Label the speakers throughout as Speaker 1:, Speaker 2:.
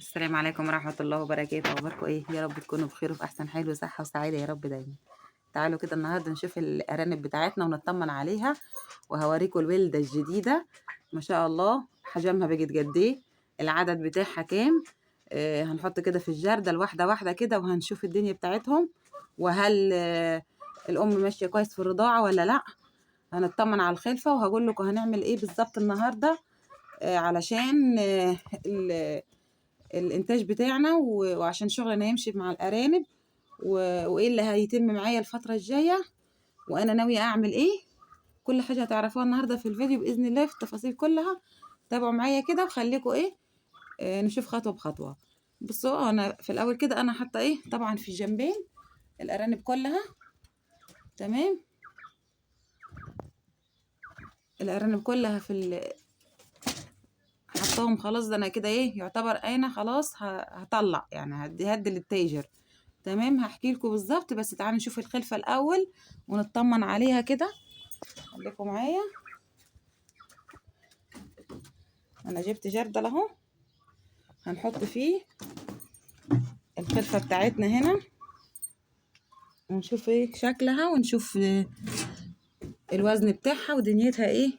Speaker 1: السلام عليكم ورحمة الله وبركاته. أخباركم إيه؟ يا رب تكونوا بخير وفي أحسن حال وصحة وسعادة يا رب دايما. تعالوا كده النهاردة نشوف الأرانب بتاعتنا ونطمن عليها، وهوريكم الولدة الجديدة ما شاء الله. حجمها بقت قد إيه، العدد بتاعها كام. هنحط كده في الجردل واحدة واحدة كده وهنشوف الدنيا بتاعتهم، وهل الأم ماشية كويس في الرضاعة ولا لأ. هنطمن على الخلفة وهقول لكم هنعمل إيه بالظبط النهاردة علشان الانتاج بتاعنا وعشان شغلنا يمشي مع الارانب وايه اللي هيتم معايا الفتره الجايه، وانا ناويه اعمل ايه. كل حاجه هتعرفوها النهارده في الفيديو باذن الله، في التفاصيل كلها. تابعوا معايا كده وخليكم ايه، نشوف خطوه بخطوه. بصوا انا في الاول كده انا حاطه ايه طبعا في الجنبين الارانب كلها. تمام، الارانب كلها حطاهم خلاص. ده انا كده ايه يعتبر انا خلاص هطلع يعني هدي للتاجر. تمام، هحكي لكم بالظبط، بس تعالوا نشوف الخلفة الأول ونطمن عليها كده. خليكم معايا. أنا جبت جردل أهو، هنحط فيه الخلفة بتاعتنا هنا ونشوف ايه شكلها، ونشوف الوزن بتاعها ودنيتها ايه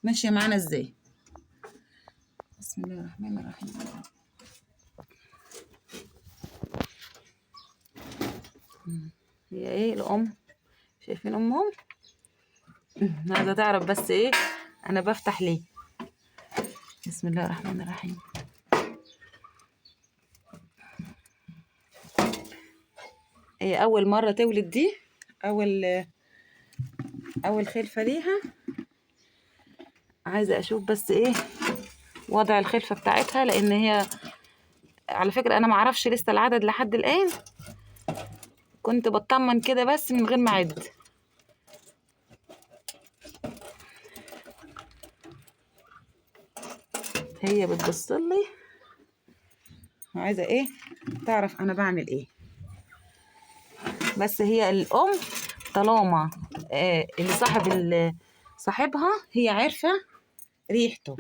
Speaker 1: ماشية معانا ازاي. بسم الله الرحمن الرحيم. هي ايه الأم، شايفين أمهم؟ عايزة تعرف بس ايه أنا بفتح ليه. بسم الله الرحمن الرحيم. هي أول مرة تولد، دي أول خلفة ليها. عايزة أشوف بس إيه وضع الخلفة بتاعتها، لأن هي على فكرة أنا معرفش لسه العدد لحد الآن، كنت بطمن كده بس من غير ما أعد. هي بتبصلي وعايزة إيه تعرف أنا بعمل إيه. بس هي الأم طالما اللي صاحبها هي عارفة ريحته،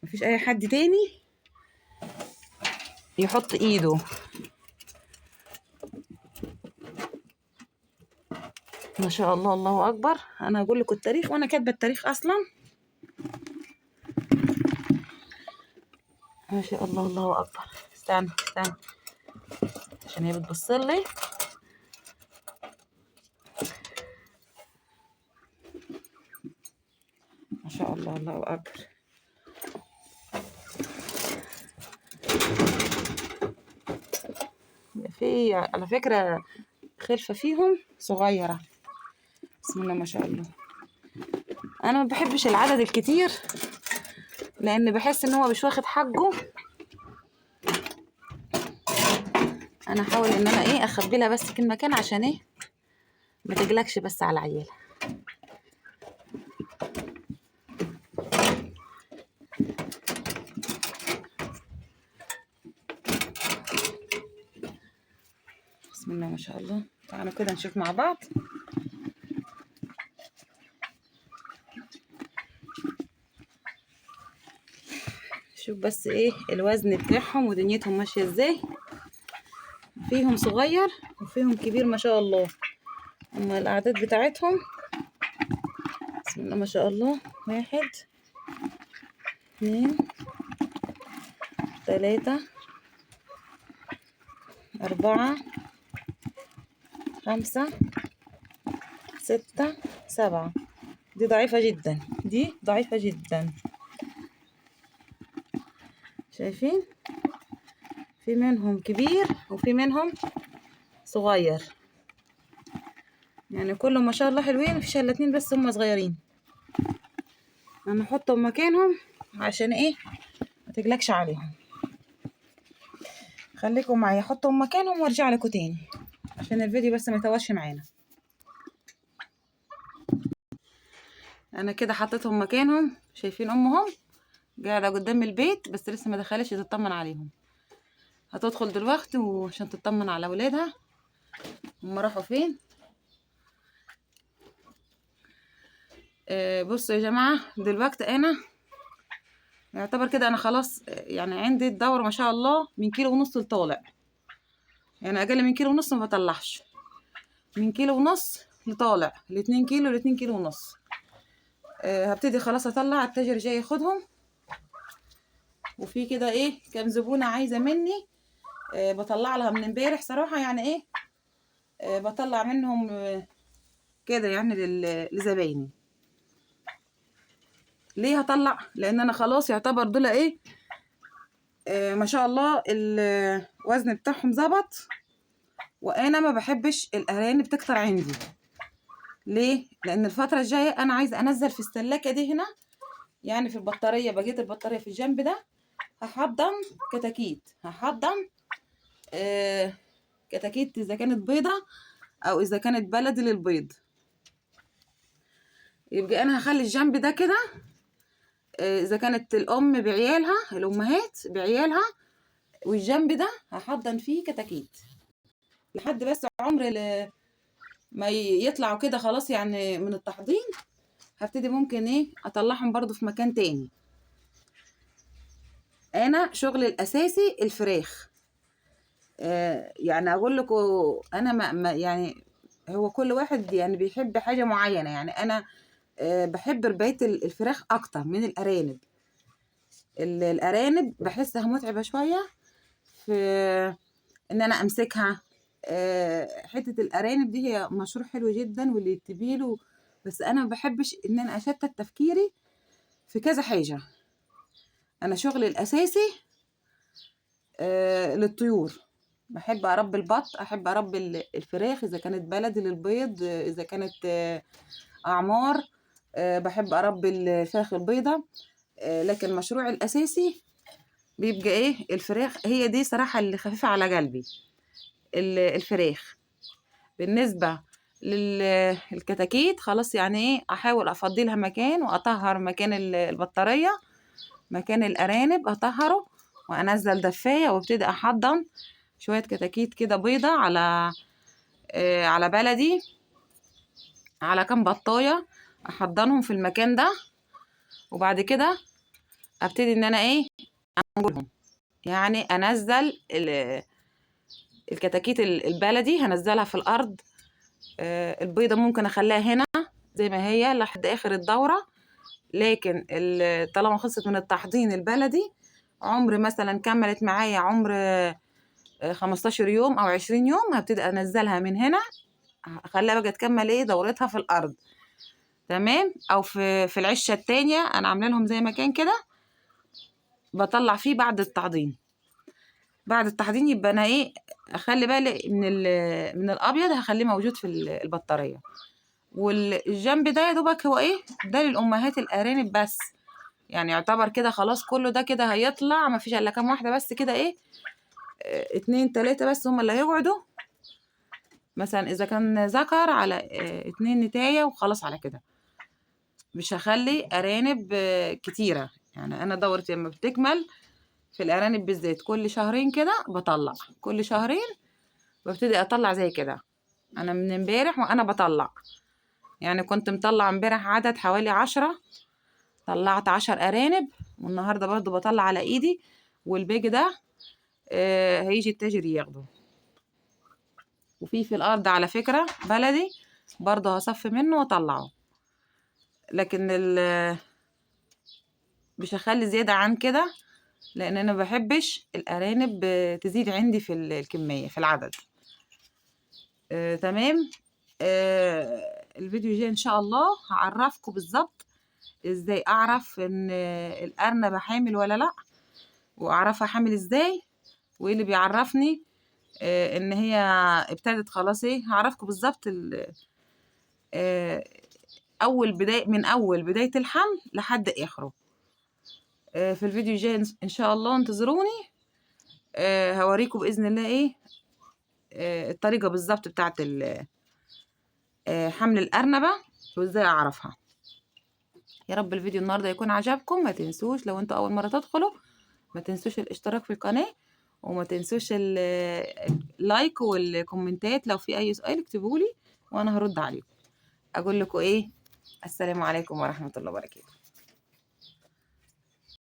Speaker 1: مفيش أي حد تاني يحط إيده. ما شاء الله، الله أكبر. أنا هقول لكم التاريخ وأنا كاتبة التاريخ أصلا. ما شاء الله، الله أكبر. استنى عشان هي بتبصلي. ما شاء الله، الله أكبر. في على فكرة خلفة فيهم صغيرة. بسم الله ما شاء الله. أنا ما بحبش العدد الكتير لأن بحس إن هو مش واخد حقه. أنا هحاول إن أنا إيه أخبي لها بس كل مكان عشان إيه ما تجلكش بس على العيال. بسم الله ما شاء الله. تعالوا كده نشوف مع بعض. شوف بس ايه الوزن بتاعهم ودنيتهم ماشيه ازاي. فيهم صغير وفيهم كبير ما شاء الله. اما الاعداد بتاعتهم بسم الله ما شاء الله. 1 2 3 4 5 6 7. دي ضعيفة جدا، دي ضعيفة جدا. شايفين في منهم كبير وفي منهم صغير، يعني كلهم ما شاء الله حلوين. مفيش الا 2 بس هم صغيرين. انا احطهم مكانهم عشان ايه ما تقلقش عليهم. خليكم معايا، احطهم مكانهم وارجع لكم تاني عشان الفيديو بس ما يطولش معانا. انا كده حطيتهم مكانهم. شايفين امهم قاعده قدام البيت بس لسه ما دخلتش تطمن عليهم. هتدخل دلوقتي وعشان تطمن على اولادها هم راحوا فين. بصوا يا جماعه، دلوقتي انا يعتبر كده انا خلاص يعني عندي الدورة ما شاء الله من كيلو ونص لطالع، يعني اقل من كيلو ونص ما بطلعش، من كيلو ونص لطالع ل2 كيلو ل2 كيلو ونص. هبتدي خلاص اطلع، التاجر جاي ياخدهم، وفي كده ايه كام زبونة عايزة مني بطلع لها من امبارح صراحة، يعني ايه بطلع منهم كده يعني لزبايني. ليه هطلع؟ لان انا خلاص يعتبر دول ايه ما شاء الله الوزن بتاعهم ظبط، وانا ما بحبش الارانب تكتر عندي. ليه؟ لان الفتره الجايه انا عايزه انزل في السلاكه دي هنا، يعني في البطاريه، بقيت البطاريه في الجنب ده هحضن كتاكيت، هحضن كتاكيت اذا كانت بيضه او اذا كانت بلدي للبيض. يبقى انا هخلي الجنب ده كده اذا كانت الام بعيالها، الامهات بعيالها، والجنب ده هحضن فيه كتاكيت لحد بس عمر ما يطلعوا كده خلاص يعني من التحضير. هبتدي ممكن ايه اطلعهم برضو في مكان تاني. انا شغلي الاساسي الفراخ. يعني اقول لكم انا ما يعني هو كل واحد يعني بيحب حاجه معينه، يعني انا بحب ربايه الفراخ اكتر من الارانب. الارانب بحسها متعبه شويه في ان انا امسكها. حته الارانب دي هي مشروع حلو جدا واللي تبيله، بس انا ما بحبش ان انا اشتت تفكيري في كذا حاجه. انا شغلي الاساسي للطيور، بحب اربي البط، احب اربي الفراخ اذا كانت بلدي للبيض، اذا كانت اعمار، بحب اربي الفراخ البيضه. لكن مشروعي الاساسي بيبقى ايه الفراخ، هي دي صراحه اللي خفيفه على قلبي الفراخ. بالنسبه للكتاكيت خلاص يعني ايه احاول افضي لها مكان واطهر مكان البطاريه، مكان الارانب اطهره وانزل دفايه وابتدي احضن شويه كتاكيت كده بيضه على بلدي، على كام بطايه احضنهم في المكان ده. وبعد كده ابتدي ان انا ايه انقلهم، يعني انزل الكتاكيت البلدي هنزلها في الارض. البيضه ممكن اخليها هنا زي ما هي لحد اخر الدوره، لكن طالما خلصت من التحضين البلدي عمر مثلا كملت معايا عمر 15 يوم او 20 يوم، هبتدي انزلها من هنا اخليها بقى تكمل ايه دورتها في الارض. تمام. او في العشه التانية انا عامله لهم زي مكان كده بطلع فيه بعد التحضين. بعد التحضين يبقى انا ايه اخلي بالي من الابيض هخليه موجود في البطاريه، والجنب ده يا دوبك هو ايه ده للامهات الارانب بس، يعني يعتبر كده خلاص كله ده كده هيطلع، ما فيش الا كام واحده بس كده ايه 2 3 بس هم اللي هيقعدوا، مثلا اذا كان ذكر على 2 نتايه وخلاص على كده. مش هخلي ارانب كتيره، يعني انا دورتي لما بتكمل في الارانب بالذات كل شهرين كده بطلع، كل شهرين ببتدي اطلع زي كده. انا من امبارح وانا بطلع، يعني كنت مطلع امبارح عدد حوالي 10، طلعت 10 ارانب، والنهارده برضو بطلع على ايدي، والباقي ده هيجي التاجر ياخده. وفي الارض على فكره بلدي برضه هصفي منه واطلعه، لكن مش هخلي زياده عن كده لان انا مبحبش الارانب تزيد عندي في الكميه في العدد. تمام. الفيديو الجاي ان شاء الله هعرفكم بالظبط ازاي اعرف ان الارنبه حامل ولا لا، واعرفها حامل ازاي، وايه اللي بيعرفني ان هي ابتدت خلاص. ايه هعرفكم بالظبط اول بدايه، من اول بدايه الحمل لحد اخره. في الفيديو الجاي ان شاء الله انتظروني. هوريكم باذن الله ايه الطريقه بالظبط بتاعه حمل الارنبه وازاي اعرفها. يا رب الفيديو النهارده يكون عجبكم. ما تنسوش لو انتوا اول مره تدخلوا ما تنسوش الاشتراك في القناه، وما تنسوش اللايك والكومنتات، لو في اي سؤال اكتبولي وانا هرد عليكم. اقول لكم ايه السلام عليكم ورحمه الله وبركاته.